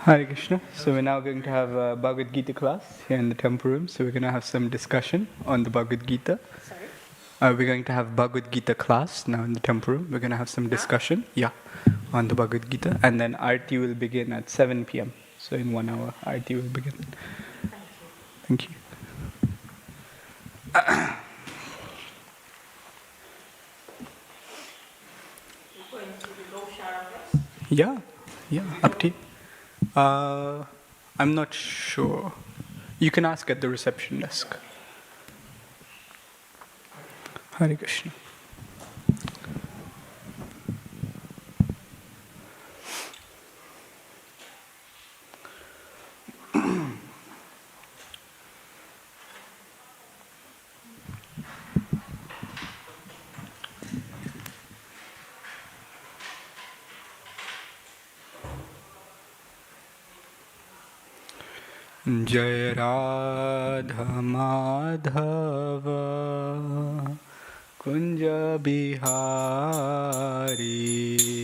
Hare Krishna. So we're now going to have a Bhagavad Gita class here in the temple room. So we're going to have some discussion on the Bhagavad Gita. Sorry? We're going to have Bhagavad Gita class now in the temple room. We're going to have some discussion, on the Bhagavad Gita. And then Aarti will begin at 7 p.m. So in 1 hour, Aarti will begin. Thank you. Thank you. You're going to the Gaushara first? Yeah, up to you. I'm not sure. You can ask at the reception desk. Hare Krishna. Jai Radha Madhava Kunja Bihari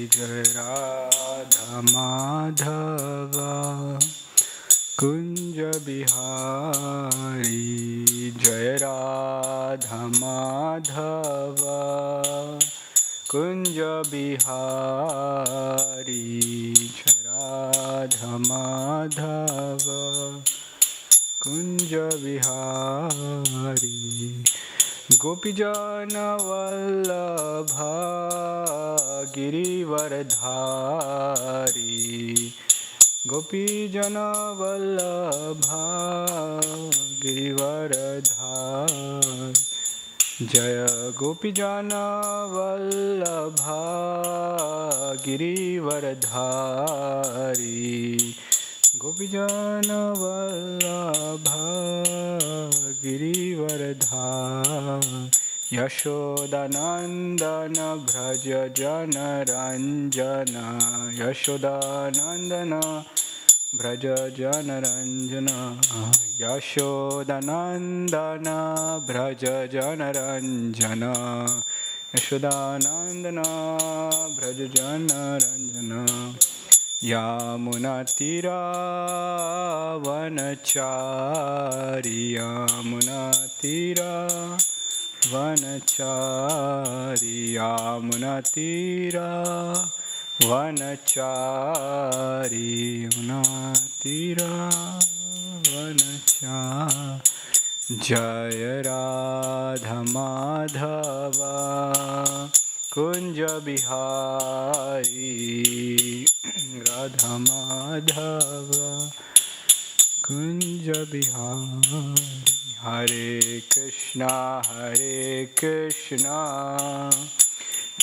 Jai Radha Madhava Kunja Bihari Jai Radha Madhava Kunja Bihari Jai Radha Madhava Kunja Bihari Gopijana Vallabha Girivardhari Gopijana Vallabha Girivardhari Jaya Gopijana Vallabha Girivardhari Gopijana Vallabha Girivardhari Yashodanandana Bhraja Jana Ranjana Yashodanandana Bhraja Jana Ranjana Yashodanandana Bhraja Jana Ranjana Yashodanandana Bhraja Jana Ranjana Yamunatira Vanachari Yamunatira Vanachari Yamunatira Vanachari Yamunatira Vanachari Jaya Radha Madhava Kunja Bihari Radha Madhava Kunja Bihari Hare Krishna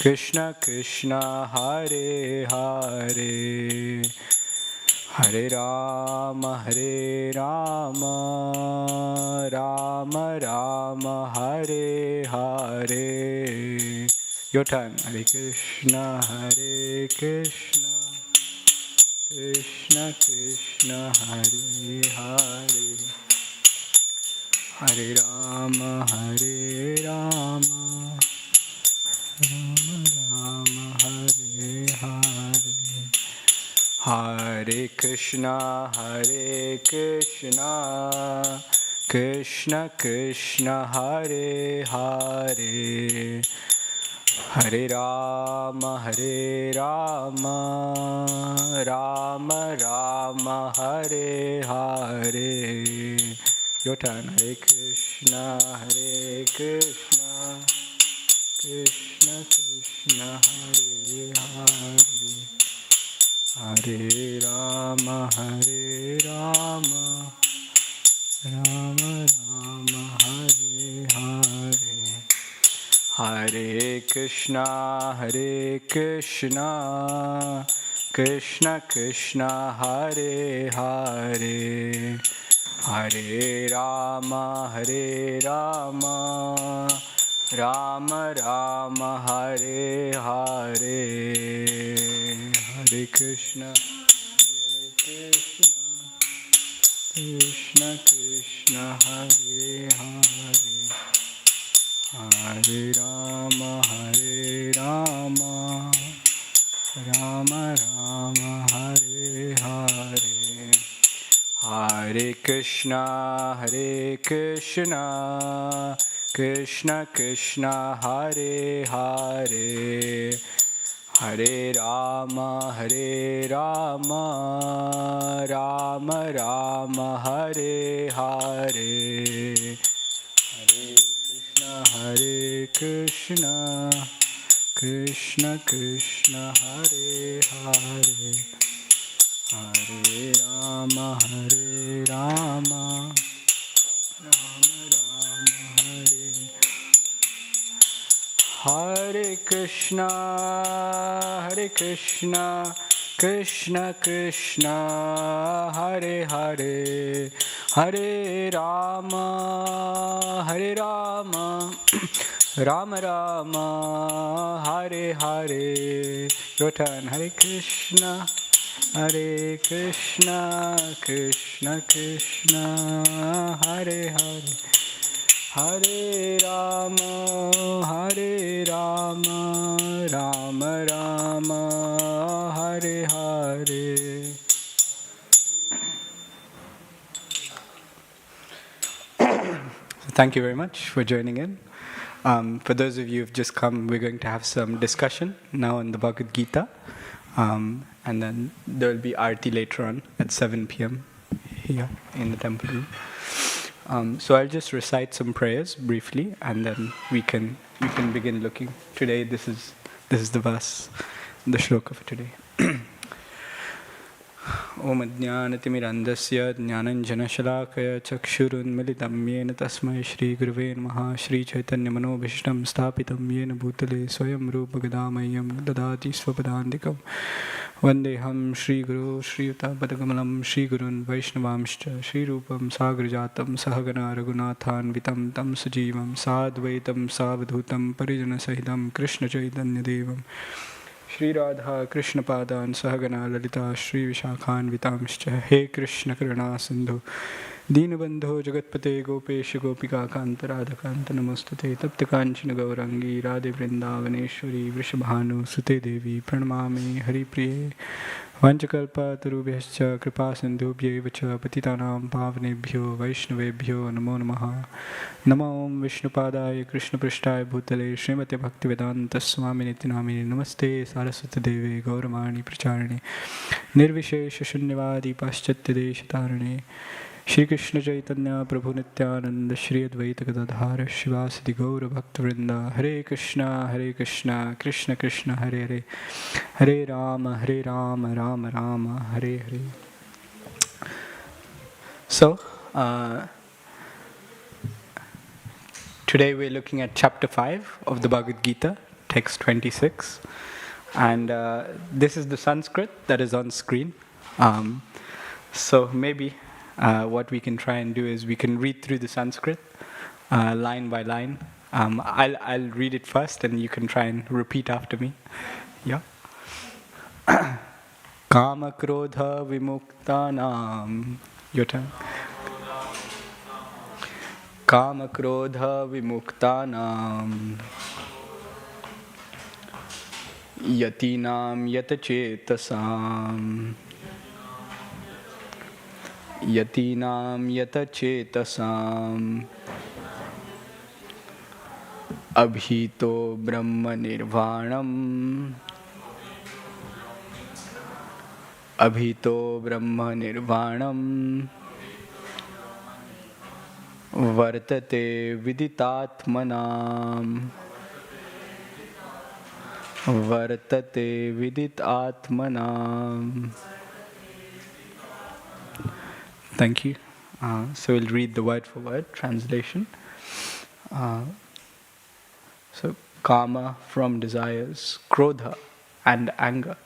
Krishna Krishna Hare Hare Hare Rama Rama Rama Hare Hare. Your turn. Hare Krishna Krishna Krishna Hare Hare Hare Rama Rama Rama Hare Hare Hare Krishna Krishna Krishna Hare Hare Hare Rama Rama Rama Hare Hare. Your turn. Hare Krishna Krishna Krishna Hare Hare Hare Rama Rama Rama Hare Hare Hare Krishna Krishna Krishna Hare Hare Hare Rama Rama Rama Hare Hare Hare Krishna Krishna Krishna Hare Hare Hare Rama Rama Rama Hare Hare Hare Krishna Krishna Krishna Hare Hare Hare Rama Rama Rama Hare Hare Hare Krishna Krishna Krishna Hare Hare Hare Rama Rama Rama Hare Hare Krishna Krishna Krishna Hare Hare Hare Rama Rama Rama Hare Hare. Your turn. Hare Krishna Krishna Krishna Hare Hare Hare Rama Rama Rama Hare Hare. Thank you very much for joining in. For those of you who've just come, we're going to have some discussion now on the Bhagavad Gita. And then there will be Aarti later on at 7 p.m. here in the temple room. So I'll just recite some prayers briefly, and then we can begin looking. Today, this is the verse, the shloka for today. Om Ajnanatimirandasya Jnananjanashalakaya Chakshurunmilitam Yena Tasmai Shri Guruve Namaha Shri Chaitanya Manobhishtam Sthapitam Yena Bhutale Swayam Rupa Gadamayam Dadati Swapadandikam Vandeham Shri Guru Shri Yuta Padakamalam Shri Gurun Vaishnavamscha Shri Rupam Sagrajatam Sahagana Raghunathan Vitam Tam Sujivam Sadvaitam Savadhutam Parijana Sahitam Krishna Chaitanya Devam Shri Radha Krishna Padan Sahagana Lalita Shri Vishakhan Vitamscha He Krishna Karuna Sindhu Deenabandho Jagatpate Gopesh Gopika Kanta Radha Kanta Namastate Tapta Kanchana Gaurangi Radhe Vrindavaneshwari Vrishabhanu Sute Devi Pranamami Hari Priye Vanchakalpa Tarubhyascha Kripa Sindhubhye Vacha Patitanam Pavanebhyo Vaishnavebhyo Namo Namaha Namo Om Vishnupadaya Krishna Prishtaya Bhutale Srimati Bhaktivedanta Swamini Namini Namaste Saraswati Devi Gauramani Pracharane Nirvishesha Shunyavadi Paschatya Deshatarane Shri Krishna Chaitanya Prabhu Nityananda Shri Advaita Gadadhara Shivasadi Gaura Bhaktivinoda Hare Krishna Krishna Krishna Hare Hare Hare Rama Rama Rama Hare Hare. So, today we're looking at chapter 5 of the Bhagavad Gita, text 26. And this is the Sanskrit that is on screen. So maybe what we can try and do is we can read through the Sanskrit line by line. I'll read it first and you can try and repeat after me. Yeah. Kama Krodha Vimuktanam. Your turn. Kama Krodha Vimuktanam Yatinam Yatachetasam Yatinam Yatachetasam Abhito Brahma Nirvanam Abhito Brahma Nirvanam Vartate Viditatmanam Vartate Viditatmanam. Thank you. So we'll read the word for word translation. So kama from desires, krodha and anger,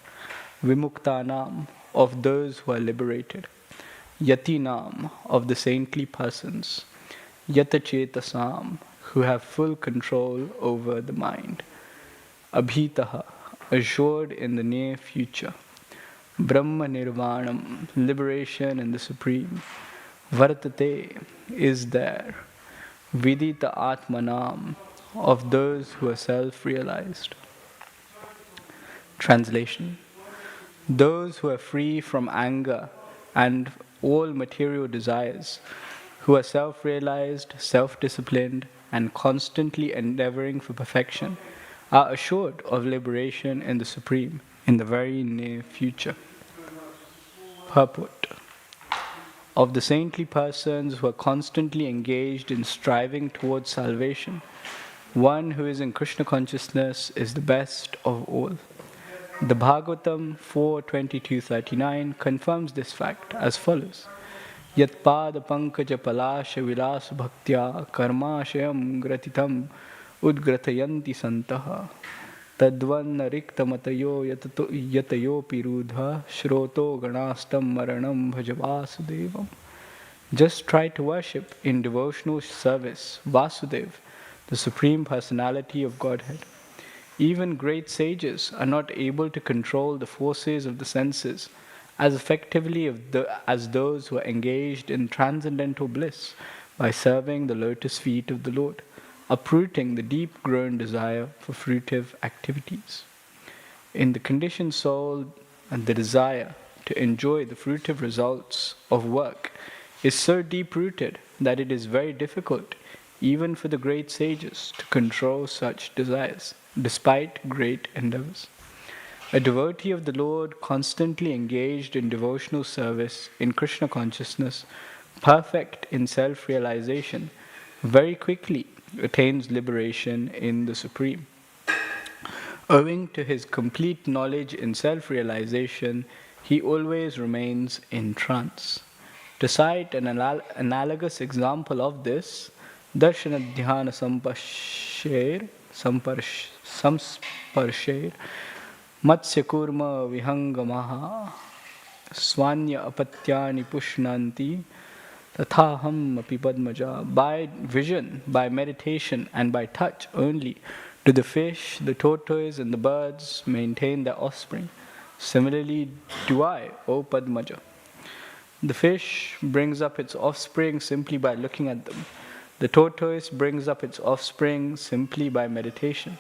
vimuktanam of those who are liberated, yatinam of the saintly persons, yatachetasam who have full control over the mind, abhitaha assured in the near future, Brahma Nirvanam, liberation in the Supreme, Vartate is there, Vidita Atmanam, of those who are self-realized. Translation: those who are free from anger and all material desires, who are self-realized, self-disciplined, and constantly endeavoring for perfection, are assured of liberation in the Supreme in the very near future. Purport: of the saintly persons who are constantly engaged in striving towards salvation, one who is in Krishna consciousness is the best of all. The Bhagavatam 4.22-39 confirms this fact as follows: Yatpada pankaja palasha vilas bhaktya karmashayam gratitam udgratayanti santaha tadvanna riktamatayo yatayo pirudha shroto ganastam maranam bhajavasudevam. Just try to worship in devotional service Vasudev, the Supreme Personality of Godhead. Even great sages are not able to control the forces of the senses as effectively as those who are engaged in transcendental bliss by serving the lotus feet of the Lord, uprooting the deep-grown desire for fruitive activities. In the conditioned soul, and the desire to enjoy the fruitive results of work is so deep-rooted that it is very difficult, even for the great sages, to control such desires, despite great endeavors. A devotee of the Lord constantly engaged in devotional service in Krishna consciousness perfect in self-realization, very quickly attains liberation in the Supreme. Owing to his complete knowledge in self-realization, he always remains in trance. To cite an analogous example of this, Darshana Dhyana Samsparsher Matsya Kurma Vihangamaha Swanya Apatyani Pushnanti Tathaham Api Padmaja. By vision, by meditation, and by touch only do the fish, the tortoise, and the birds maintain their offspring. Similarly do I, O Padmaja. The fish brings up its offspring simply by looking at them. The tortoise brings up its offspring simply by meditation.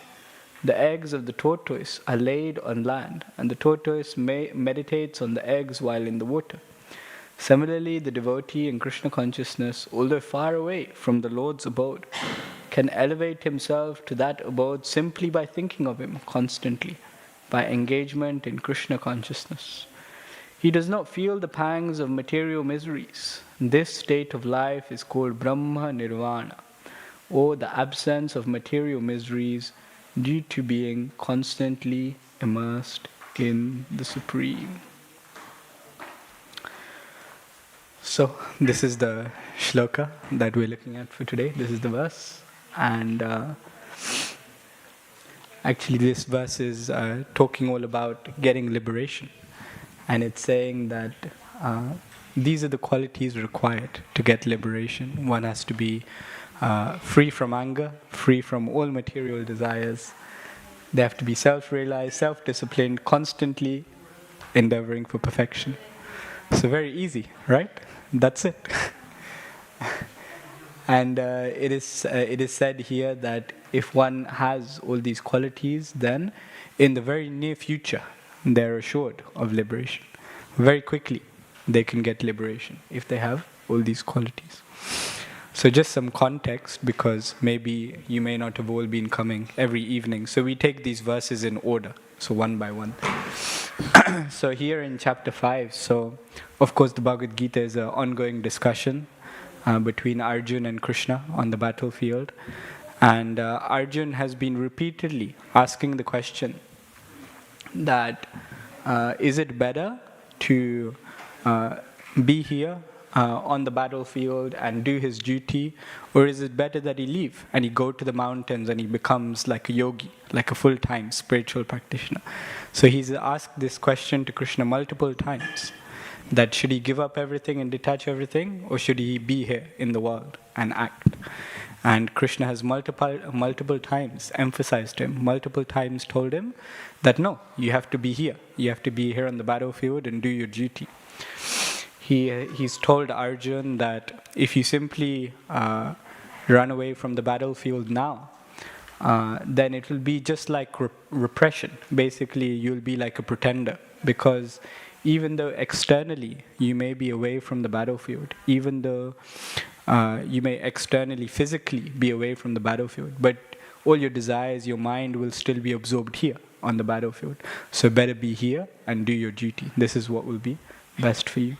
The eggs of the tortoise are laid on land, and the tortoise meditates on the eggs while in the water. Similarly, the devotee in Krishna consciousness, although far away from the Lord's abode, can elevate himself to that abode simply by thinking of him constantly, by engagement in Krishna consciousness. He does not feel the pangs of material miseries. This state of life is called Brahma Nirvana, or the absence of material miseries due to being constantly immersed in the Supreme. So, this is the shloka that we're looking at for today. This is the verse. And actually, this verse is talking all about getting liberation. And it's saying that these are the qualities required to get liberation. One has to be free from anger, free from all material desires. They have to be self-realized, self-disciplined, constantly endeavoring for perfection. So very easy, right? That's it. And it is said here that if one has all these qualities, then in the very near future, they're assured of liberation. Very quickly, they can get liberation if they have all these qualities. So just some context, because maybe you may not have all been coming every evening. So we take these verses in order, so one by one. So here in chapter 5, so of course the Bhagavad Gita is an ongoing discussion between Arjuna and Krishna on the battlefield. And Arjuna has been repeatedly asking the question that is it better to be here on the battlefield and do his duty, or is it better that he leave and he go to the mountains and he becomes like a yogi, like a full-time spiritual practitioner? So he's asked this question to Krishna multiple times, that should he give up everything and detach everything, or should he be here in the world and act? And Krishna has multiple times emphasized him, multiple times told him that no, you have to be here. You have to be here on the battlefield and do your duty. He's told Arjuna that if you simply run away from the battlefield now, then it will be just like repression. Basically, you'll be like a pretender, because even though externally you may be away from the battlefield, even though you may externally, physically be away from the battlefield, but all your desires, your mind will still be absorbed here on the battlefield. So better be here and do your duty. This is what will be best for you.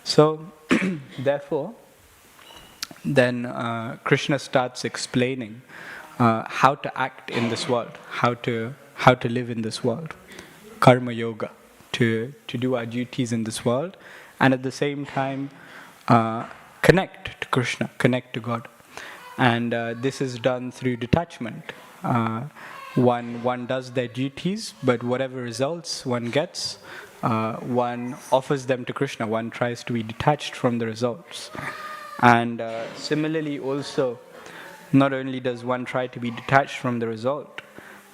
So, therefore, then Krishna starts explaining how to act in this world, how to live in this world, karma yoga, to do our duties in this world, and at the same time connect to Krishna, connect to God. And this is done through detachment. One does their duties, but whatever results one gets, one offers them to Krishna. One tries to be detached from the results. And similarly also, not only does one try to be detached from the result,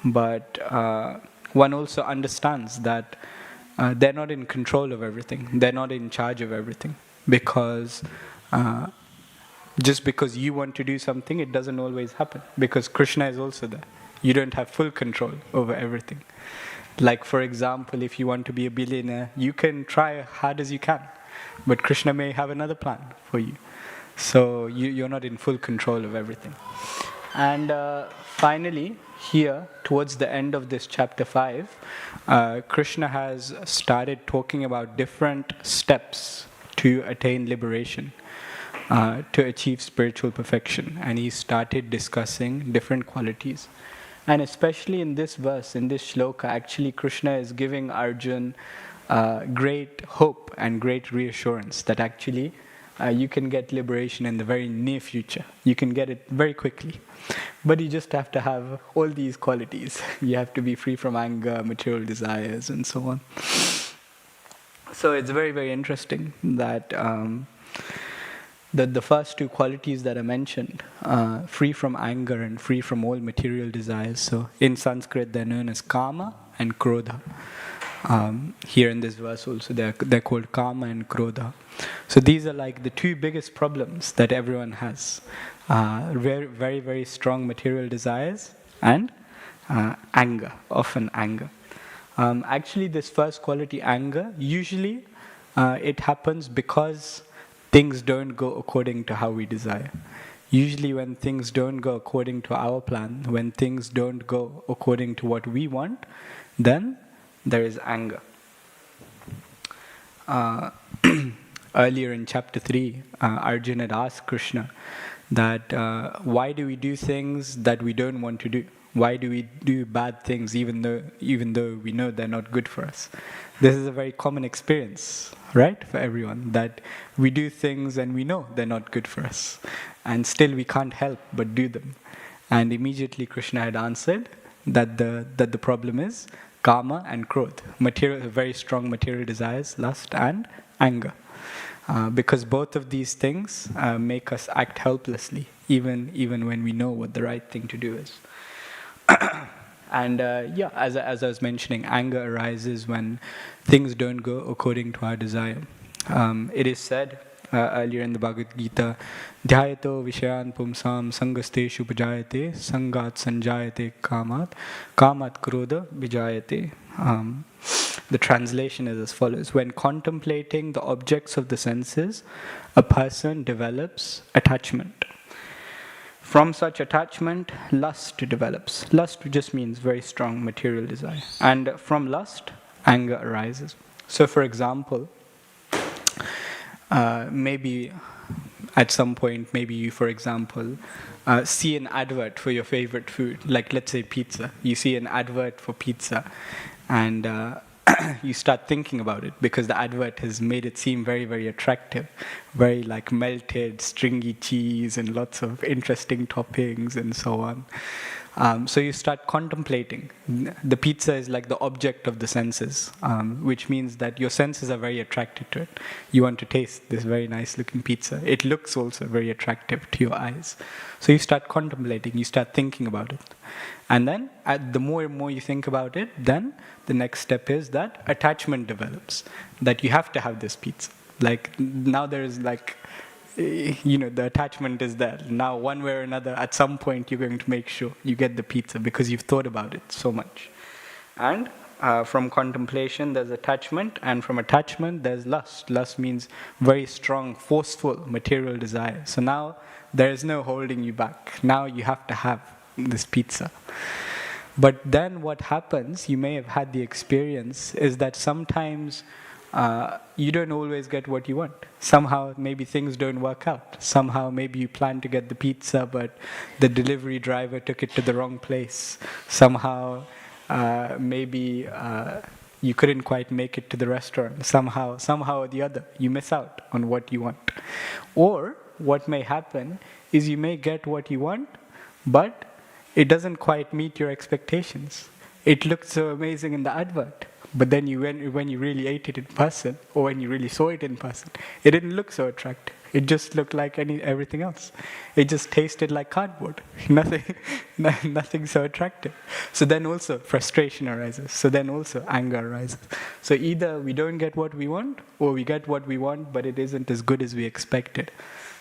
but one also understands that they're not in control of everything. They're not in charge of everything. Because just because you want to do something, it doesn't always happen. Because Krishna is also there. You don't have full control over everything. Like, for example, if you want to be a billionaire, you can try hard as you can. But Krishna may have another plan for you. So you're not in full control of everything. And finally, here, towards the end of this chapter 5, Krishna has started talking about different steps to attain liberation. to achieve spiritual perfection. And he started discussing different qualities. And especially in this verse, in this shloka, actually Krishna is giving Arjun great hope and great reassurance that actually you can get liberation in the very near future. You can get it very quickly. But you just have to have all these qualities. You have to be free from anger, material desires, and so on. So it's very, very interesting that the first two qualities that I mentioned, free from anger and free from all material desires. So in Sanskrit, they're known as kama and krodha. Here in this verse also, they're called kama and krodha. So these are like the two biggest problems that everyone has. Very, very, very strong material desires and anger, often anger. Actually, this first quality, anger, usually it happens because things don't go according to how we desire. Usually when things don't go according to our plan, when things don't go according to what we want, then there is anger. Earlier in chapter 3, Arjuna had asked Krishna that why do we do things that we don't want to do? Why do we do bad things even though we know they're not good for us? This is a very common experience, right, for everyone, that we do things and we know they're not good for us, and still we can't help but do them. And immediately Krishna had answered that the problem is kama and krodha, very strong material desires, lust and anger. Because both of these things make us act helplessly, even when we know what the right thing to do is. And as I was mentioning, anger arises when things don't go according to our desire. It is said earlier in the Bhagavad Gita, Dhyayato Vishayan Pumsam Sangasteshu Pajayate Sangat Sanjayate Kamat Kamat Krodha Vijayate. The translation is as follows: when contemplating the objects of the senses, a person develops attachment. From such attachment, lust develops. Lust just means very strong material desire. And from lust, anger arises. So for example, maybe at some point, maybe you, for example, see an advert for your favorite food, like let's say pizza. You see an advert for pizza and you start thinking about it because the advert has made it seem very, very attractive. Very like melted, stringy cheese and lots of interesting toppings and so on. So you start contemplating. The pizza is like the object of the senses, which means that your senses are very attracted to it. You want to taste this very nice looking pizza. It looks also very attractive to your eyes. So you start contemplating, you start thinking about it. And then the more and more you think about it, then the next step is that attachment develops, that you have to have this pizza. Like now there is like, the attachment is there. Now one way or another, at some point you're going to make sure you get the pizza because you've thought about it so much. And from contemplation there's attachment, and from attachment there's lust. Lust means very strong, forceful material desire. So now there is no holding you back. Now you have to have this pizza. But then what happens, you may have had the experience, is that sometimes you don't always get what you want. Somehow maybe things don't work out. Somehow maybe you plan to get the pizza but the delivery driver took it to the wrong place. Somehow maybe you couldn't quite make it to the restaurant. Somehow or the other, you miss out on what you want. Or what may happen is you may get what you want, but it doesn't quite meet your expectations. It looked so amazing in the advert, but then when you really ate it in person, or when you really saw it in person, it didn't look so attractive. It just looked like everything else. It just tasted like cardboard. Nothing so attractive. So then also frustration arises. So then also anger arises. So either we don't get what we want, or we get what we want, but it isn't as good as we expected.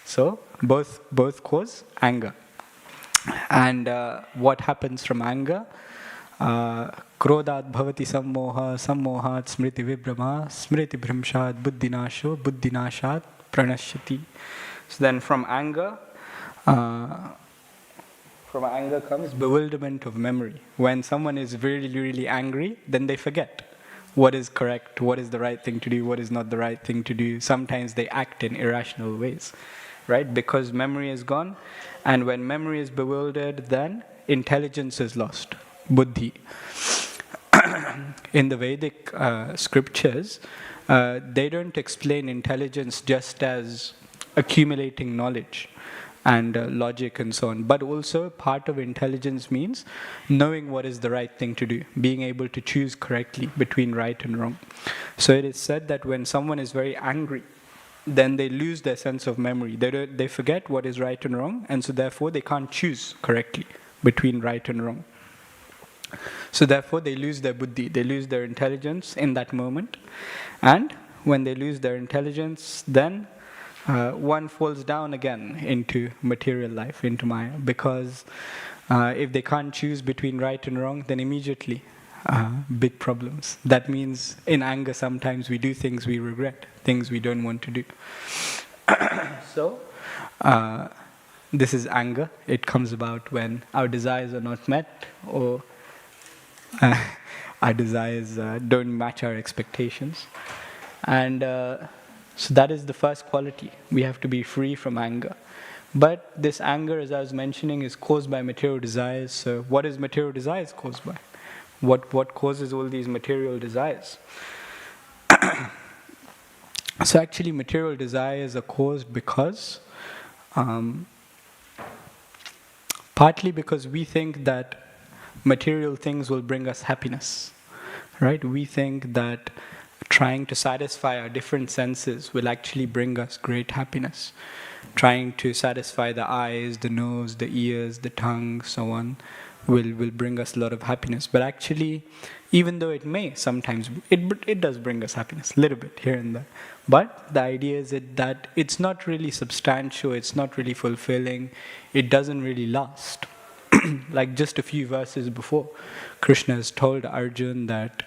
So both cause anger. And what happens from anger? Krodat bhavati sammoha, sammohat smriti vibrama, smriti bhrimshat buddhinasho, buddhinashat pranashyati. So then from anger comes bewilderment of memory. When someone is really, really angry, then they forget what is correct, what is the right thing to do, what is not the right thing to do. Sometimes they act in irrational ways. right? Because memory is gone, and when memory is bewildered, then intelligence is lost, buddhi. In the Vedic scriptures, they don't explain intelligence just as accumulating knowledge and logic and so on, but also part of intelligence means knowing what is the right thing to do, being able to choose correctly between right and wrong. So it is said that when someone is very angry, then they lose their sense of memory. They forget what is right and wrong, and so therefore they can't choose correctly between right and wrong. So therefore they lose their buddhi, they lose their intelligence in that moment. And when they lose their intelligence, then one falls down again into material life, into Maya. Because if they can't choose between right and wrong, then immediately big problems. That means in anger sometimes we do things we regret, things we don't want to do. So this is anger. It comes about when our desires are not met, or our desires don't match our expectations. And so that is the first quality. We have to be free from anger. But this anger, as I was mentioning, is caused by material desires. So what is material desires caused by? What causes all these material desires? So actually material desires are caused because, partly because we think that material things will bring us happiness, right? We think that trying to satisfy our different senses will actually bring us great happiness. Trying to satisfy the eyes, the nose, the ears, the tongue, so on, will bring us a lot of happiness. But actually, even though it may sometimes, it does bring us happiness, a little bit here and there. But the idea is that it's not really substantial, it's not really fulfilling, it doesn't really last. Like just a few verses before, Krishna has told Arjun that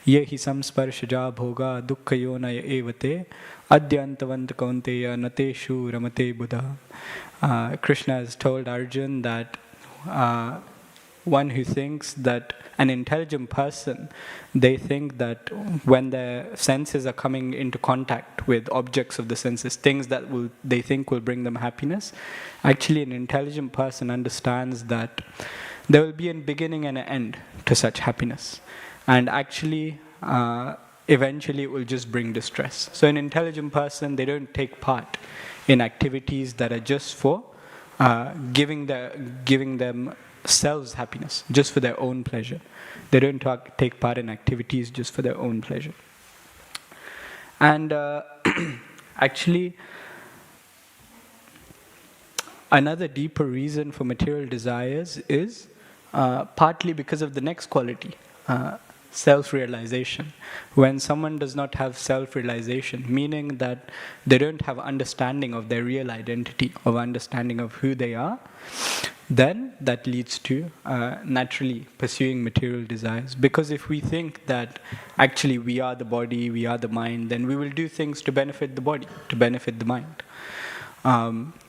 Yehi samsparshaja bhoga dukkayonaya evate adyantavant kaunteya nateshu ramate buddha. Krishna has told Arjun that one who thinks that an intelligent person, they think that when their senses are coming into contact with objects of the senses, things that they think will bring them happiness, actually an intelligent person understands that there will be a beginning and an end to such happiness. And actually, eventually it will just bring distress. So an intelligent person, they don't take part in activities that are just for giving themselves happiness, just for their own pleasure. They don't take part in activities just for their own pleasure. And actually, another deeper reason for material desires is partly because of the next quality, self-realization. When someone does not have self-realization, meaning that they don't have understanding of their real identity, of understanding of who they are, then that leads to naturally pursuing material desires. Because if we think that actually we are the body, we are the mind, then we will do things to benefit the body, to benefit the mind.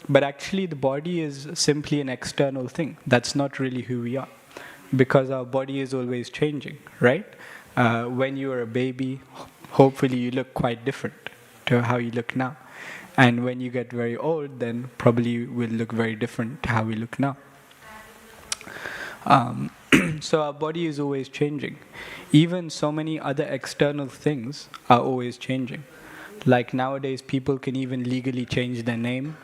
But actually the body is simply an external thing. That's not really who we are. Because our body is always changing, right? When you are a baby, hopefully you look quite different to how you look now. And when you get very old, then probably you will look very different to how we look now. So our body is always changing. Even so many other external things are always changing. Like nowadays, people can even legally change their name.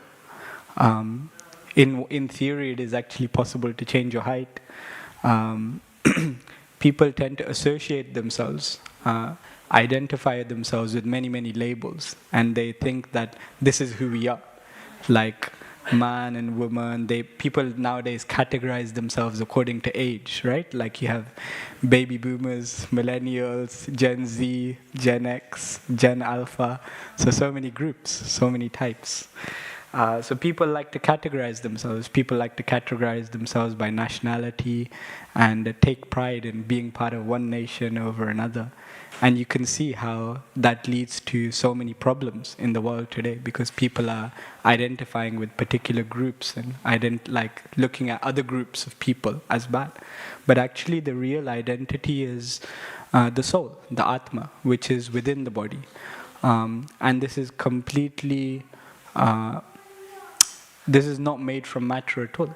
In theory, it is actually possible to change your height. People tend to associate themselves, identify themselves with many, many labels, and they think that this is who we are. Like man and woman, people nowadays categorize themselves according to age, right? Like you have baby boomers, millennials, Gen Z, Gen X, Gen Alpha. So many groups, so many types. So people like to categorize themselves. People like to categorize themselves by nationality and take pride in being part of one nation over another. And you can see how that leads to so many problems in the world today, because people are identifying with particular groups and like looking at other groups of people as bad. But actually the real identity is the soul, the Atma, which is within the body. And this is completely this is not made from matter at all.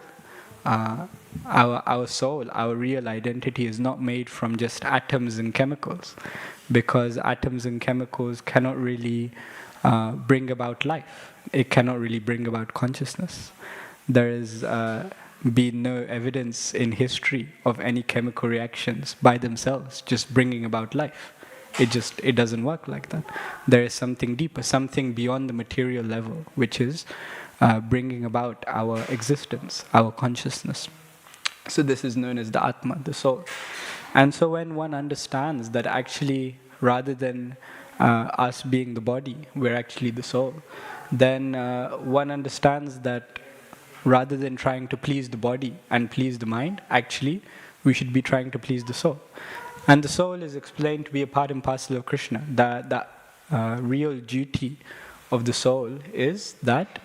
Our soul, our real identity is not made from just atoms and chemicals, because atoms and chemicals cannot really bring about life. It cannot really bring about consciousness. There has been no evidence in history of any chemical reactions by themselves just bringing about life. It doesn't work like that. There is something deeper, something beyond the material level, which is bringing about our existence, our consciousness. So this is known as the Atma, the soul. And so when one understands that actually, rather than us being the body, we're actually the soul, then one understands that rather than trying to please the body and please the mind, actually, we should be trying to please the soul. And the soul is explained to be a part and parcel of Krishna. The real duty of the soul is that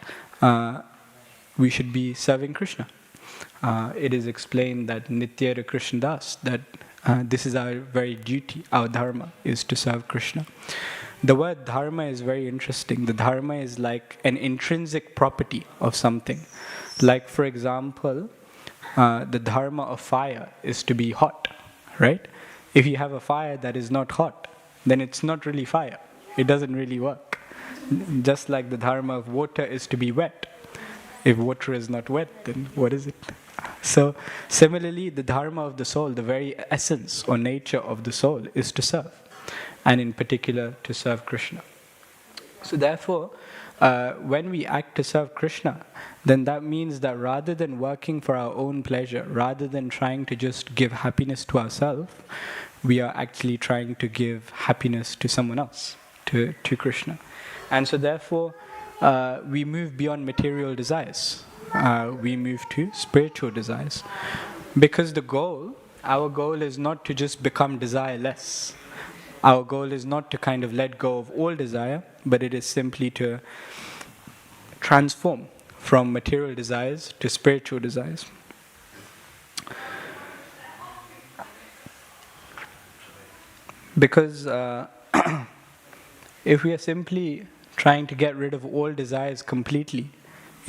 we should be serving Krishna. It is explained that Nityara Krishna Das, that this is our very duty, our dharma, is to serve Krishna. The word dharma is very interesting. The dharma is like an intrinsic property of something. Like, for example, the dharma of fire is to be hot, right? If you have a fire that is not hot, then it's not really fire. It doesn't really work. Just like the dharma of water is to be wet. If water is not wet, then what is it? So, similarly, the dharma of the soul, the very essence or nature of the soul, is to serve. And in particular, to serve Krishna. So therefore, when we act to serve Krishna, then that means that rather than working for our own pleasure, rather than trying to just give happiness to ourselves, we are actually trying to give happiness to someone else, to Krishna. And so therefore, we move beyond material desires. We move to spiritual desires. Because our goal is not to just become desireless. Our goal is not to kind of let go of all desire, but it is simply to transform from material desires to spiritual desires. Because if we are simply trying to get rid of all desires completely,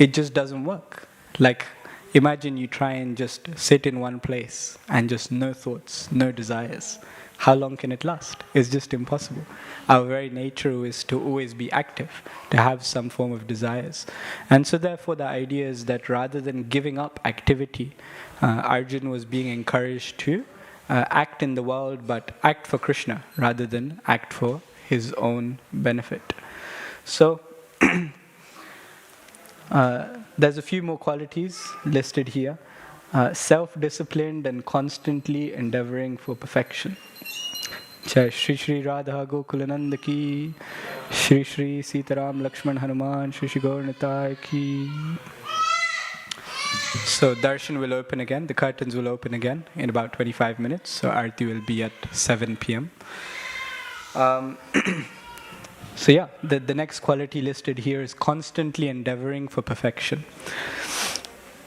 it just doesn't work. Like, imagine you try and just sit in one place and just no thoughts, no desires. How long can it last? It's just impossible. Our very nature is to always be active, to have some form of desires. And so therefore the idea is that rather than giving up activity, Arjuna was being encouraged to act in the world, but act for Krishna rather than act for his own benefit. So there's a few more qualities listed here. Self-disciplined and constantly endeavoring for perfection. Jai Shri Shri Radha Gokulananda ki, Shri Shri Sitaram Lakshman Hanuman, Shri Shri Gaur Nitai ki. So darshan will open again, the curtains will open again in about 25 minutes. So Aarti will be at 7 p.m. So yeah, the next quality listed here is constantly endeavoring for perfection.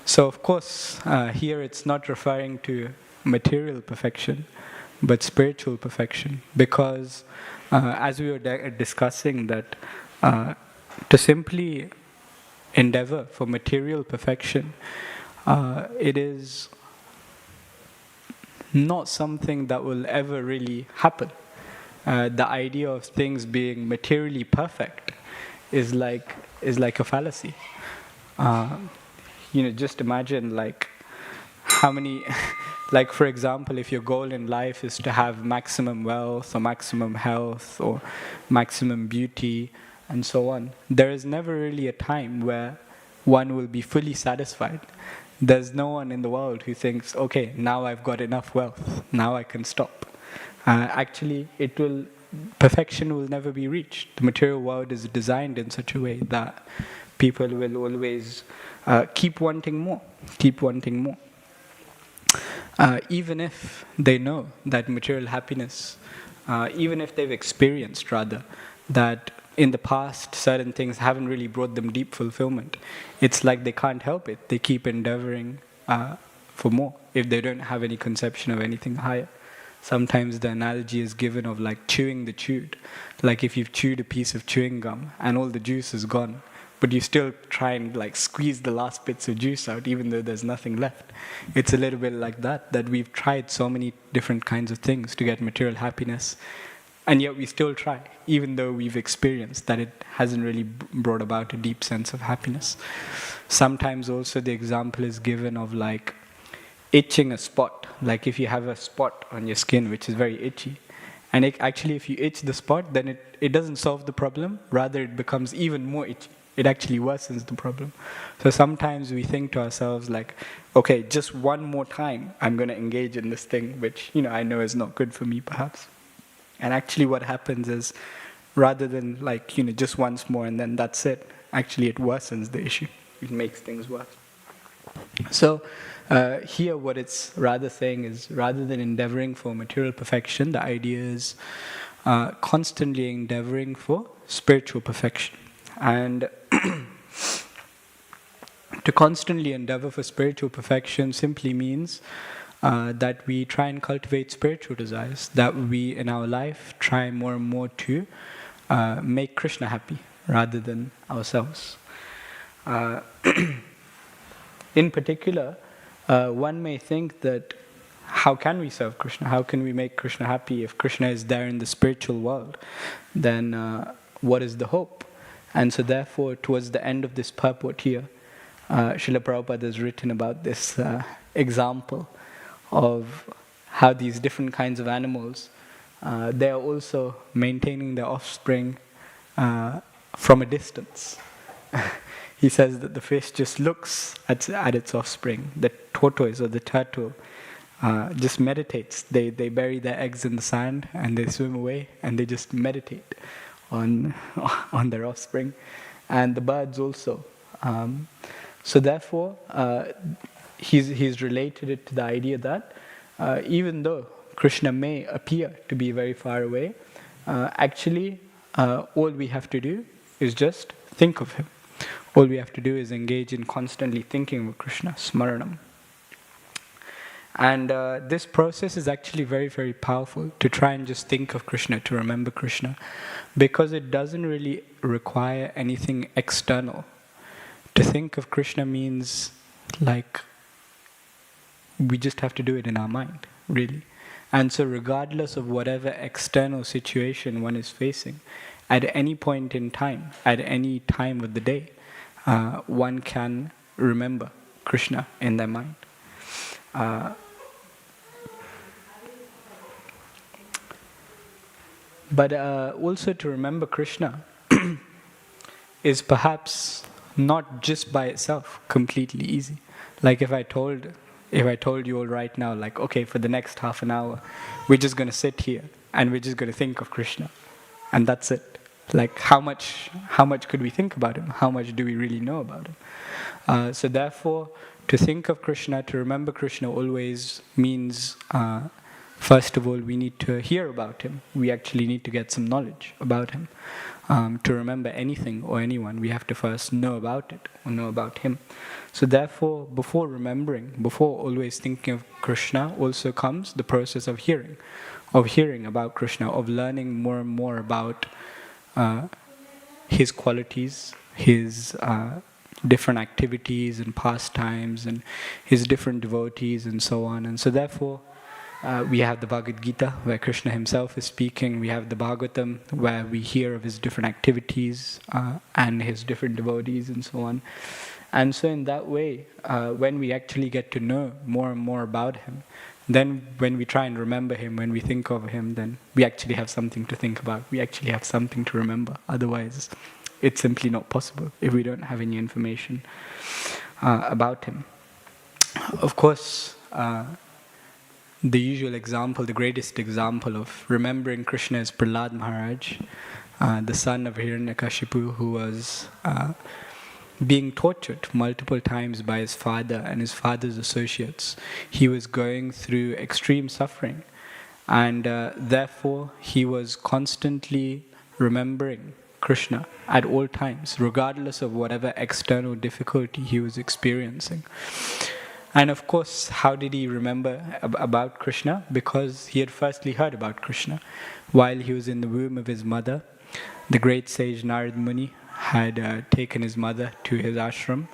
So of course, here it's not referring to material perfection, but spiritual perfection. Because as we were discussing that to simply endeavor for material perfection, it is not something that will ever really happen. The idea of things being materially perfect is like a fallacy. Just imagine like how many, like for example, if your goal in life is to have maximum wealth or maximum health or maximum beauty and so on, there is never really a time where one will be fully satisfied. There's no one in the world who thinks, okay, now I've got enough wealth, now I can stop. Actually, perfection will never be reached. The material world is designed in such a way that people will always keep wanting more. Even if they know that material happiness, even if they've experienced rather, that in the past certain things haven't really brought them deep fulfillment, it's like they can't help it. They keep endeavoring for more if they don't have any conception of anything higher. Sometimes the analogy is given of like chewing the chewed. Like if you've chewed a piece of chewing gum and all the juice is gone, but you still try and like squeeze the last bits of juice out, even though there's nothing left. It's a little bit like that we've tried so many different kinds of things to get material happiness, and yet we still try, even though we've experienced that it hasn't really brought about a deep sense of happiness. Sometimes also the example is given of like itching a spot. Like if you have a spot on your skin which is very itchy, and actually if you itch the spot, then it doesn't solve the problem, rather it becomes even more itchy. It actually worsens the problem. So sometimes we think to ourselves like, okay, just one more time I'm going to engage in this thing, which I know is not good for me perhaps. And actually what happens is, rather than like, just once more and then that's it, actually it worsens the issue. It makes things worse. So here what it's rather saying is, rather than endeavoring for material perfection, the idea is constantly endeavoring for spiritual perfection. And to constantly endeavor for spiritual perfection simply means that we try and cultivate spiritual desires, that we in our life try more and more to make Krishna happy rather than ourselves. In particular, one may think that how can we serve Krishna? How can we make Krishna happy? If Krishna is there in the spiritual world, then what is the hope? And so therefore, towards the end of this purport here, Srila Prabhupada has written about this example of how these different kinds of animals, they are also maintaining their offspring from a distance. He says that the fish just looks at its offspring. The tortoise or the turtle just meditates. They bury their eggs in the sand and they swim away and they just meditate on their offspring. And the birds also. So therefore, he's related it to the idea that even though Krishna may appear to be very far away, actually all we have to do is just think of him. All we have to do is engage in constantly thinking of Krishna, smaranam. And this process is actually very, very powerful, to try and just think of Krishna, to remember Krishna, because it doesn't really require anything external. To think of Krishna means like we just have to do it in our mind, really. And so regardless of whatever external situation one is facing, at any point in time, at any time of the day, one can remember Krishna in their mind. But also to remember Krishna is perhaps not just by itself completely easy. Like if I told you all right now, like, okay, for the next half an hour, we're just going to sit here and we're just going to think of Krishna, and that's it. Like how much could we think about him? How much do we really know about him? So therefore, to think of Krishna, to remember Krishna always means, first of all, we need to hear about him. We actually need to get some knowledge about him. To remember anything or anyone, we have to first know about it or know about him. So therefore, before remembering, before always thinking of Krishna, also comes the process of hearing about Krishna, of learning more and more about his qualities, his different activities and pastimes, and his different devotees and so on. And so therefore, we have the Bhagavad Gita, where Krishna himself is speaking. We have the Bhagavatam, where we hear of his different activities and his different devotees and so on. And so in that way, when we actually get to know more and more about him, then when we try and remember him, when we think of him, then we actually have something to think about. We actually have something to remember. Otherwise, it's simply not possible if we don't have any information about him. Of course, the usual example, the greatest example of remembering Krishna is Prahlad Maharaj, the son of Hiranyakashipu, who was being tortured multiple times by his father and his father's associates. He was going through extreme suffering, and therefore he was constantly remembering Krishna at all times, regardless of whatever external difficulty he was experiencing. And of course, how did he remember about Krishna? Because he had firstly heard about Krishna while he was in the womb of his mother. The great sage Narad Muni had taken his mother to his ashram,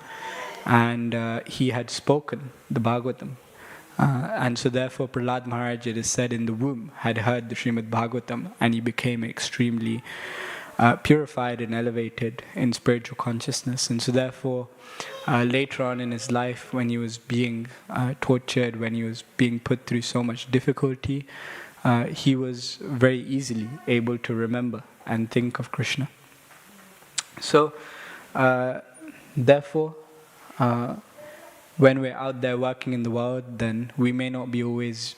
and he had spoken the Bhagavatam. And so therefore Prahlad Maharaj, it is said, in the womb had heard the Srimad Bhagavatam, and he became extremely purified and elevated in spiritual consciousness. And so therefore later on in his life, when he was being tortured, when he was being put through so much difficulty, he was very easily able to remember and think of Krishna. So therefore when we're out there working in the world, then we may not be always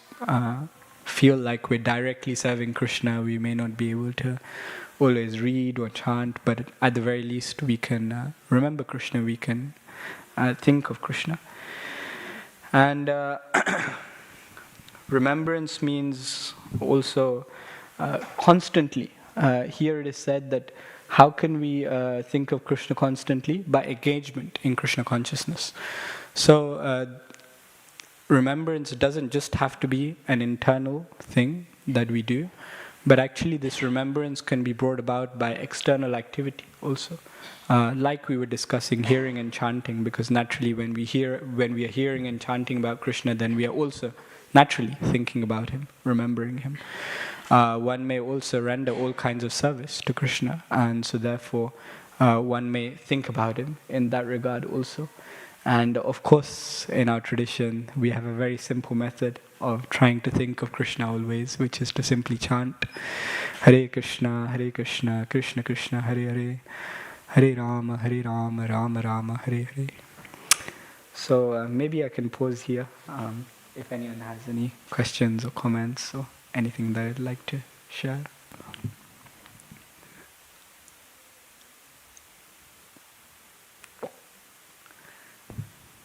feel like we're directly serving Krishna. We may not be able to always read or chant, but at the very least we can remember Krishna, we can think of Krishna. And remembrance means also constantly. Here it is said that how can we think of Krishna constantly? By engagement in Krishna consciousness. So remembrance doesn't just have to be an internal thing that we do, but actually this remembrance can be brought about by external activity also. Like we were discussing hearing and chanting, because naturally when we are hearing and chanting about Krishna, then we are also naturally thinking about him, remembering him. One may also render all kinds of service to Krishna, and so therefore one may think about him in that regard also. And of course, in our tradition, we have a very simple method of trying to think of Krishna always, which is to simply chant Hare Krishna, Krishna Krishna, Hare Hare, Hare Rama, Rama Rama, Hare Hare. So maybe I can pause here if anyone has any questions or comments or anything that I'd like to share.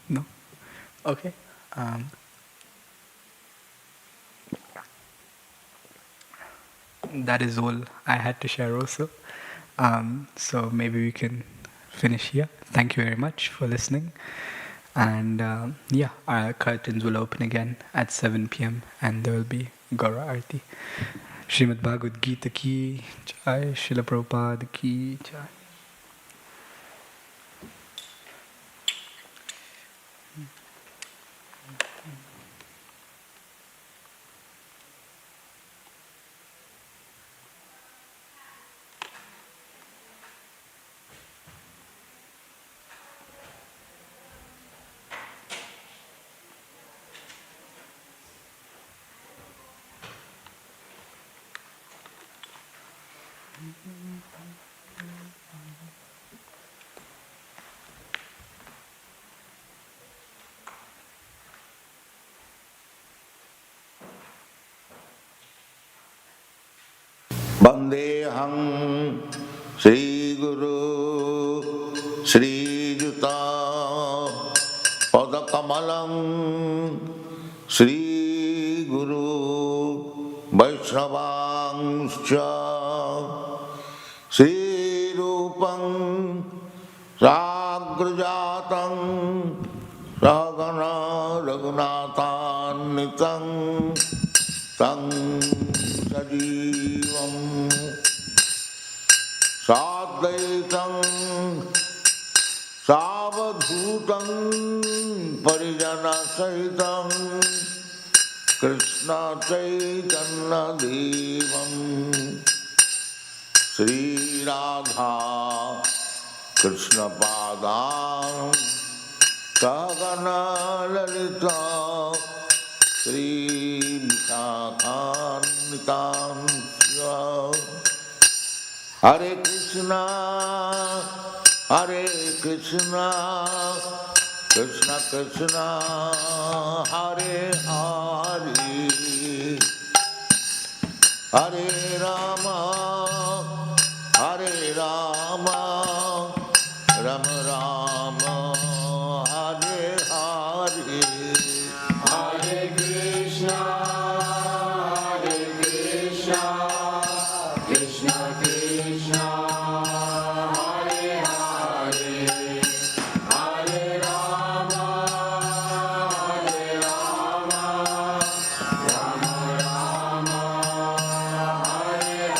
No? Okay. That is all I had to share also. So maybe we can finish here. Thank you very much for listening. And our curtains will open again at 7 p.m. and there will be Gaura Arti. Srimad Bhagavad Gita ki jai, Srila Prabhupada ki jai. Vandeham Sri Guru Sri Juta Padakamalam Sri Guru Vaishnavangscha Sri Rupam Sagrajatam Sagana Raghunathan Tang Sajivam Sadvaitam Savadhutam Parijana Sahitam Krishna Chaitanya Devam Sri Radha Krishna Padam Sagana Lalita Sri Vikakanitam Hare Krishna, Krishna Krishna, Hare Hare, Hare Rama, Rama Rama, Hare Hare, Hare Krishna, Krishna Krishna, Hare Hare, Hare Rama, Rama Rama, Hare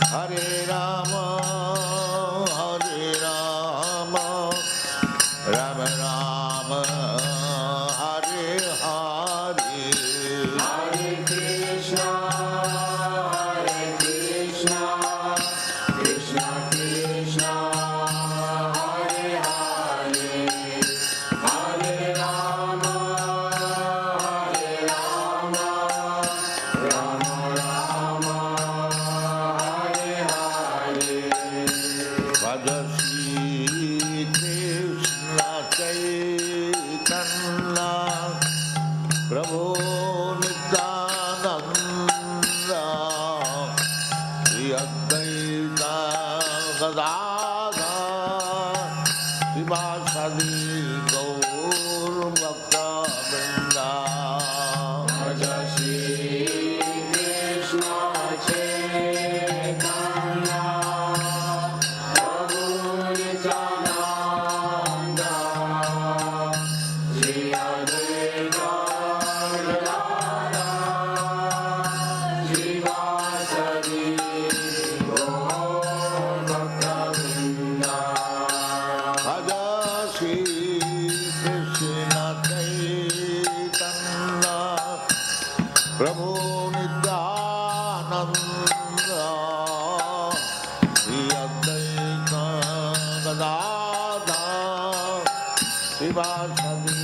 Hare Rama, Hare Rama, Rama Rama, Hare Hare. Hare Krishna, Krishna Krishna, Hare Hare, Hare Rama, Rama Rama, Hare Hare. Bhaja Shri Krishna Chaitanya Prabhu Nityananda Shri Advaita Gadadhar Srivasadi Gaur Bhaktivedanta Bhaja Shri Krishna Chaitanya Prabhu Nityananda Shri Advaita Gadadhar Srivasadi Gaur Bhaktivedanta. Bhaja Shri Krishna Chaitanya Prabhu Nityananda Shri Advaita Gadadhar Srivasadi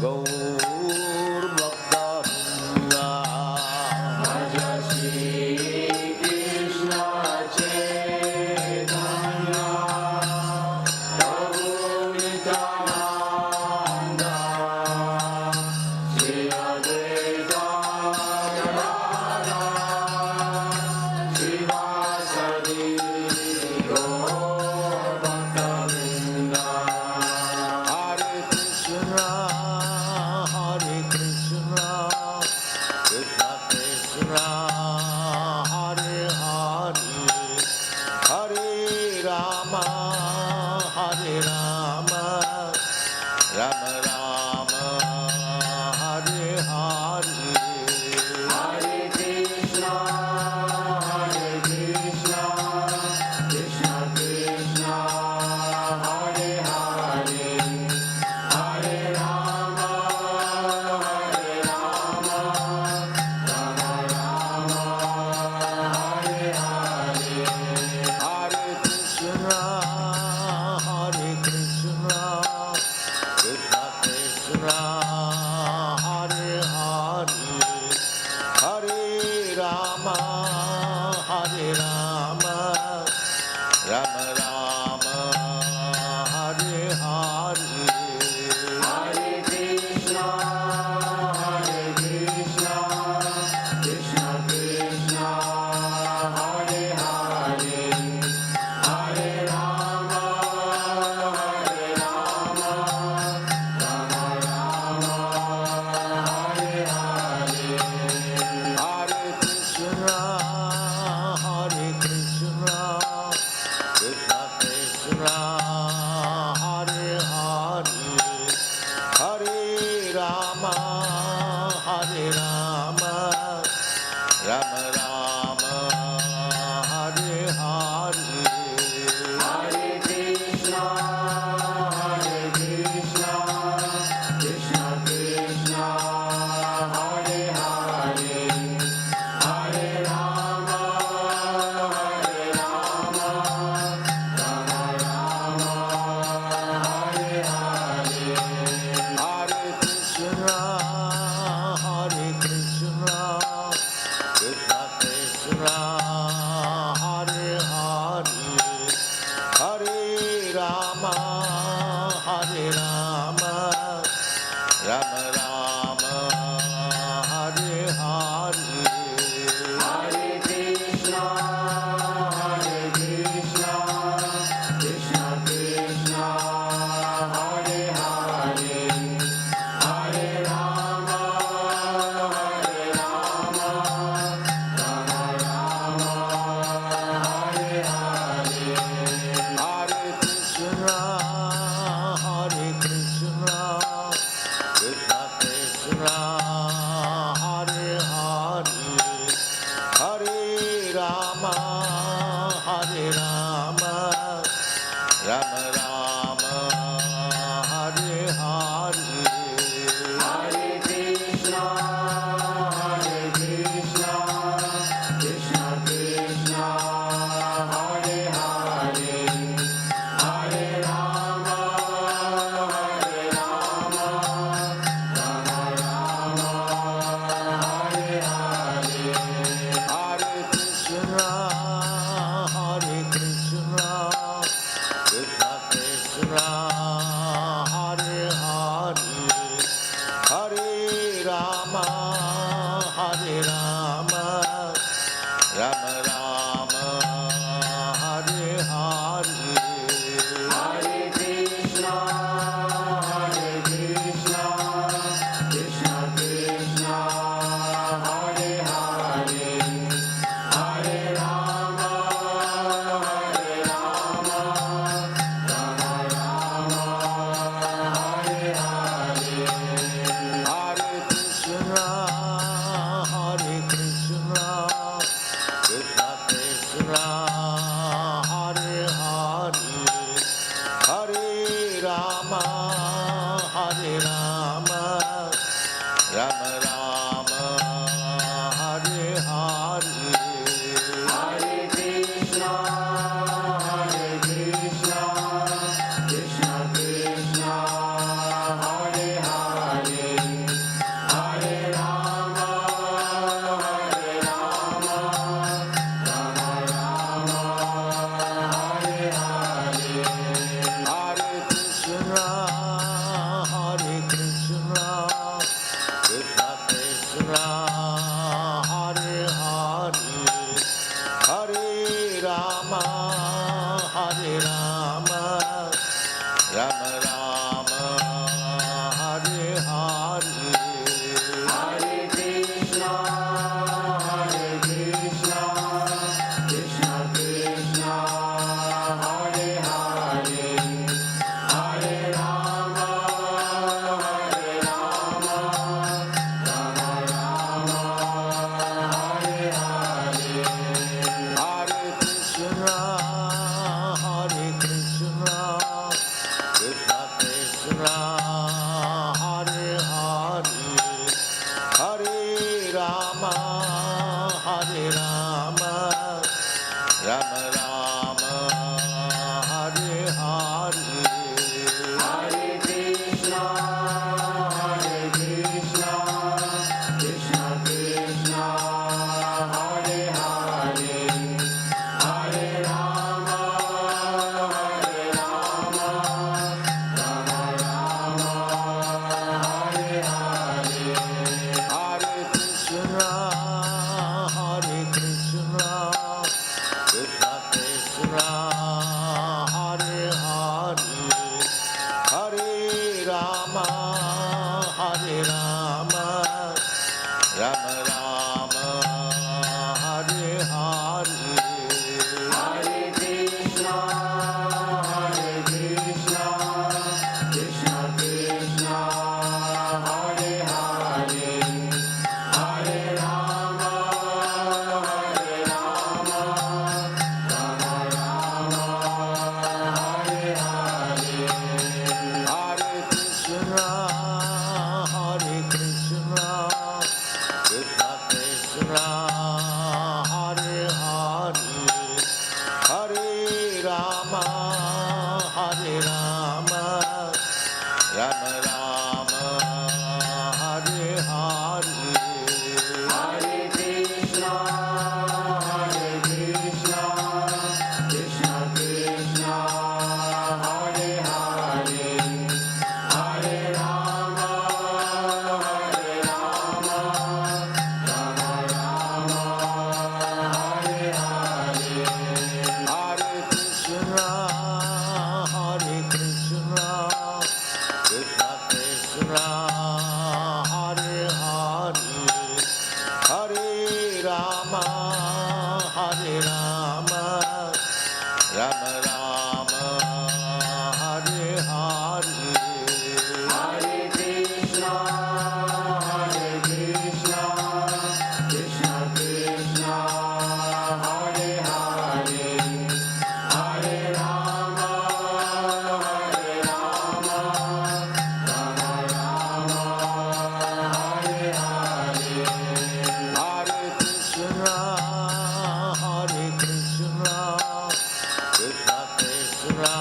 Gaur Bhaktivedanta. Bhaja Shri Krishna Chaitanya Prabhu Nityananda Shri Advaita Gadadhar Srivasadi Gaur Bhaktivedanta. Hare Krishna, Hare Krishna, Krishna Krishna, Hare Hare, Hare Rama, Hare Rama, Rama Rama, Hare Hare. Hare Krishna, Krishna Krishna, Hare Hare, Hare Rama, Rama Rama, Hare Hare. Hare Krishna, Hare Krishna, Krishna Krishna, Hare Hare, Hare Rama, Rama Rama, Hare Hare. Hare Krishna, Krishna Krishna, Hare Hare, Hare Rama, Rama Rama, Hare Hare. Hare Krishna, Hare Krishna, Krishna Krishna, Hare Hare, Hare Rama, Rama Rama, Hare Hare. Hare Krishna, Krishna Krishna, Hare Hare, Hare Rama, Rama Rama, Hare Hare. Hare Krishna, Hare Krishna, Krishna Krishna, Hare Hare, Hare Rama, Rama Rama, Hare Hare. Hare Krishna, Krishna Krishna, Hare Hare, Hare Rama, Rama Hare Rama, Rama Rama, Hare Hare. Hare Krishna, Krishna Krishna, Hare Hare, Hare Rama, Rama Rama, Hare Hare. Hare Krishna, Krishna Krishna, Hare Hare, Hare Rama, Rama Rama, Hare Hare. Hare Krishna, Krishna Krishna, Hare Hare, Hare Rama, Rama Rama, Hare Hare. Hare Krishna, Krishna Krishna, Hare Hare, Hare Rama, Rama Rama, Hare Hare. Hare Krishna, Krishna Krishna, Hare Hare, Hare Rama, Rama Rama, Hare Hare. Hare Krishna, Krishna Krishna, Hare Hare, Hare Rama, Rama Rama, Hare Hare. Hare Krishna, Krishna Krishna, Hare Hare, Hare Rama, Rama Rama, Hare Hare. Hare Krishna, Krishna Krishna,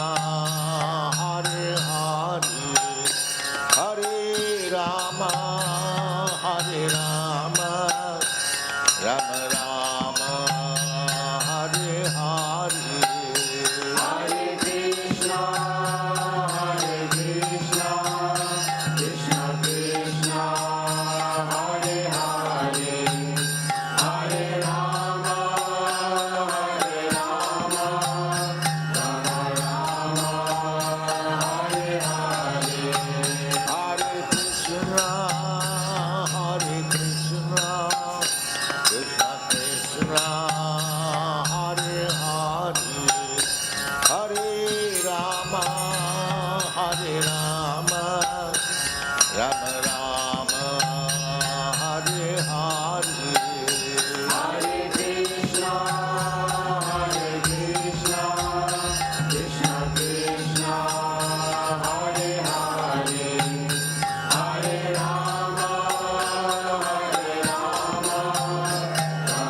Hare Hare, Hare Rama, Rama Rama, Hare Hare. Hare Krishna, Krishna Krishna, Hare Hare, Hare Rama, Rama Rama, Hare Hare. Hare Krishna, Krishna Krishna, Hare Hare, Hare Rama, Rama Rama, Hare Hare. Hare Krishna, Krishna Krishna, Hare Hare, Hare Rama,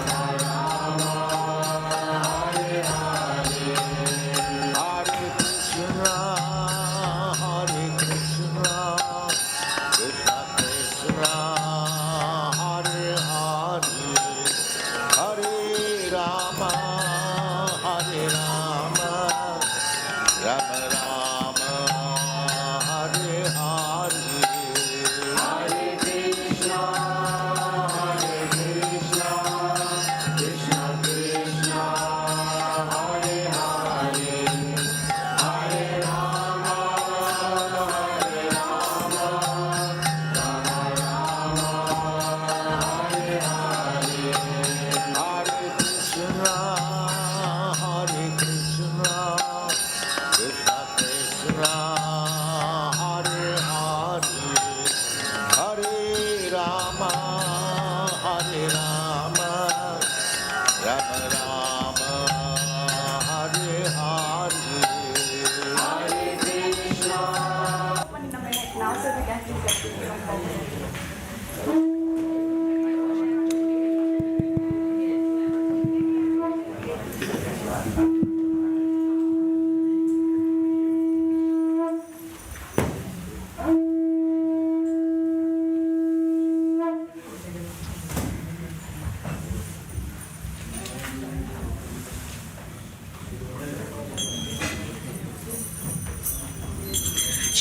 Rama Rama, Hare Hare. Hare Krishna, Krishna Krishna, Hare Hare, Hare Rama, Rama Rama, Hare Hare. Hare Krishna, Krishna Krishna, Hare Hare, Hare Rama, Rama Rama, Hare Hare. Hare Krishna, Krishna Krishna, Hare Hare, Hare Rama, Rama Rama, Hare Hare. Hare Krishna. One in a minute now, so we can see that.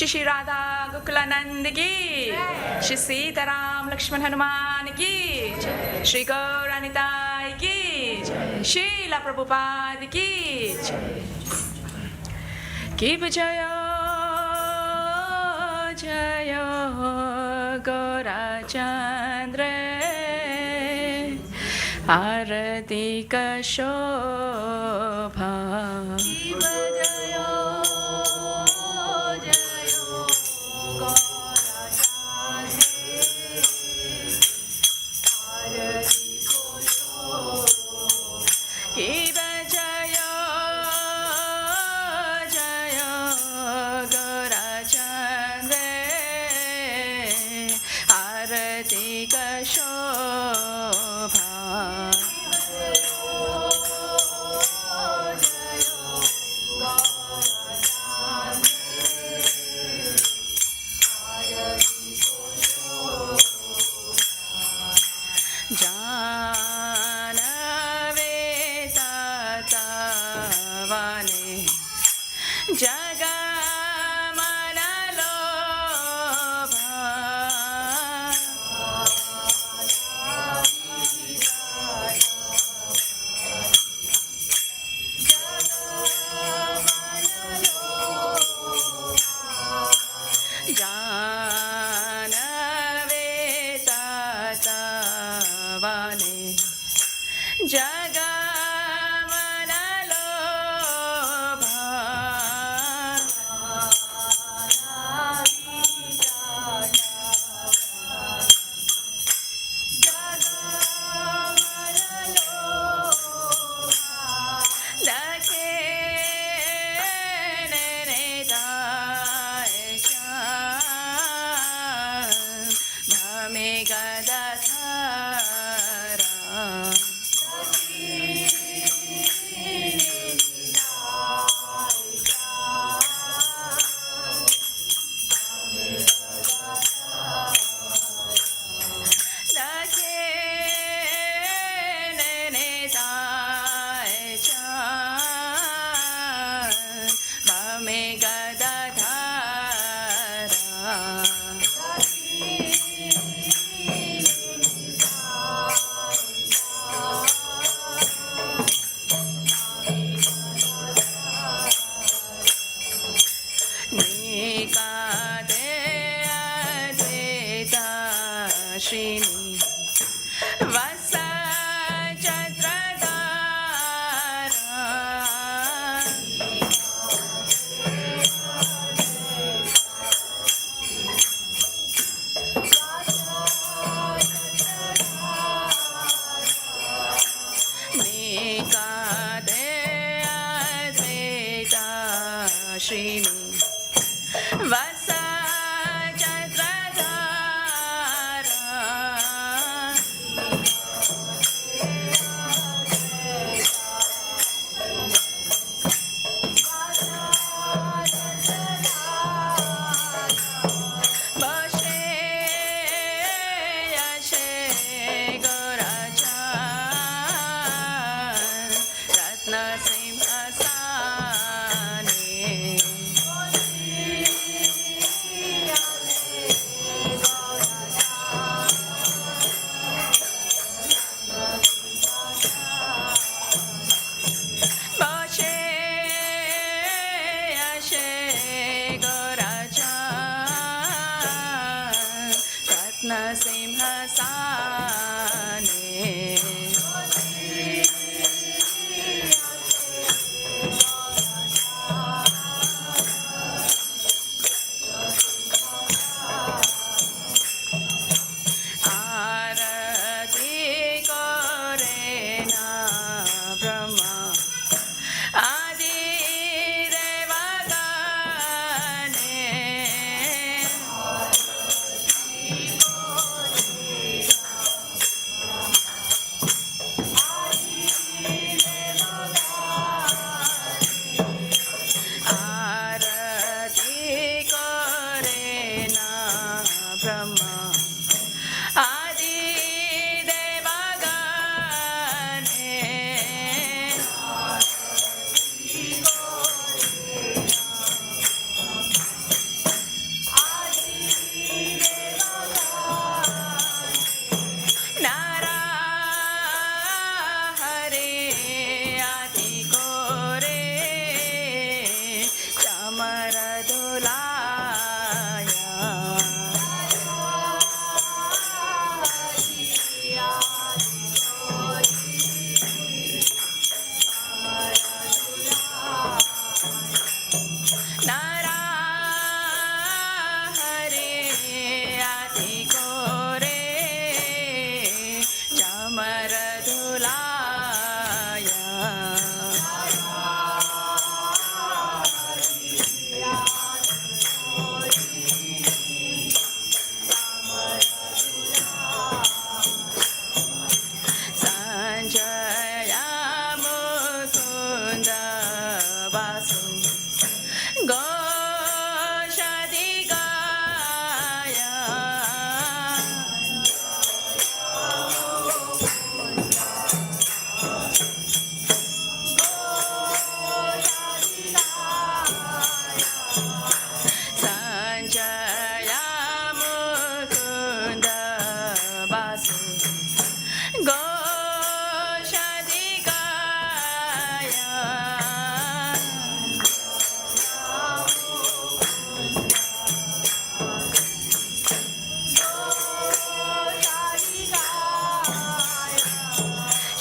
Shri Radha Gokulanand ki, Shri Sitaram Lakshman Hanuman ki, Shri Gauranitai ki, Srila Prabhupada ki, Ki Jaya Jaya Gaurachandra Arati Shobha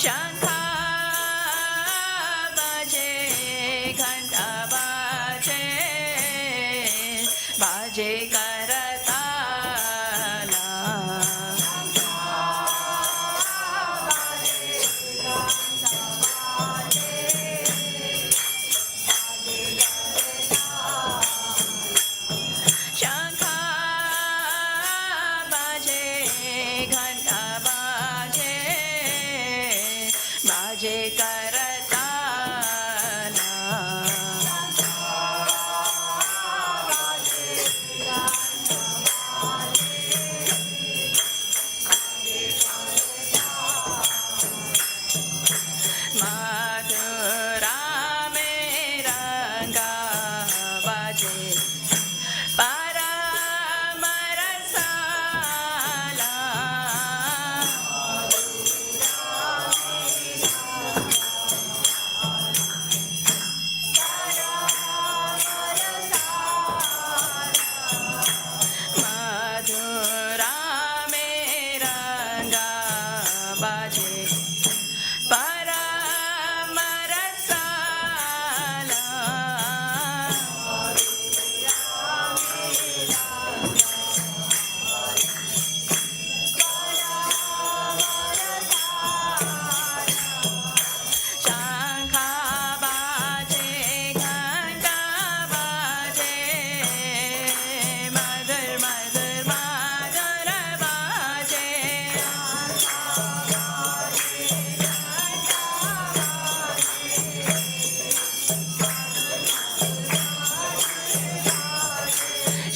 शंखा बाजे घंटा बाजे बाजे करताला शंखा बाजे घंटा बाजे बाजे करताला मधुरा में रंगा बाजे परम रसाला मधुरा में रंगा बाजे परम रसाला शंखा बाजे घंटा बाजे मधुर मधुर मधुर बाजे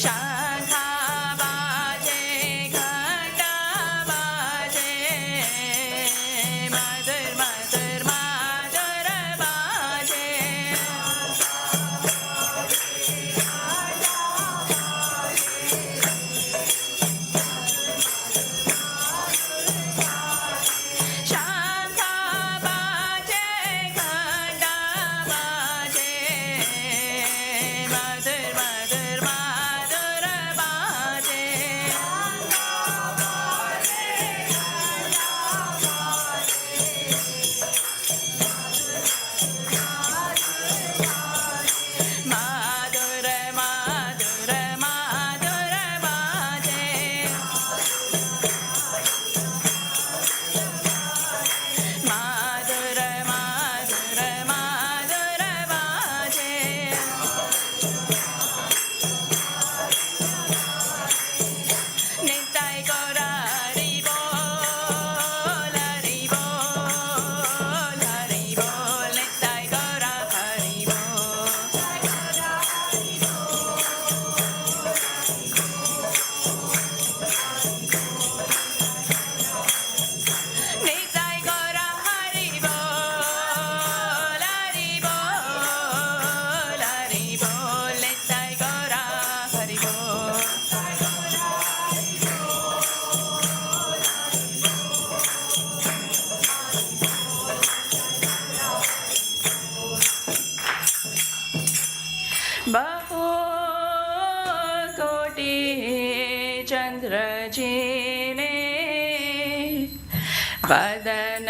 शंखा बाजे घंटा बाजे मधुर मधुर मधुर बाजे शंखा बाजे घंटा बाजे मधुर मधुर मधुर बाजे मधुर मधुर मधुर बाजे मधुर मधुर मधुर बाजे निताई गौरा हरि बोल हरि बोल हरि बोल निताई गौरा हरि बोल निताई गौरा हरि बोल हरि बोल हरि बोल निताई गौरा हरि बोल बहु कोटि चंद्र जी ने बदन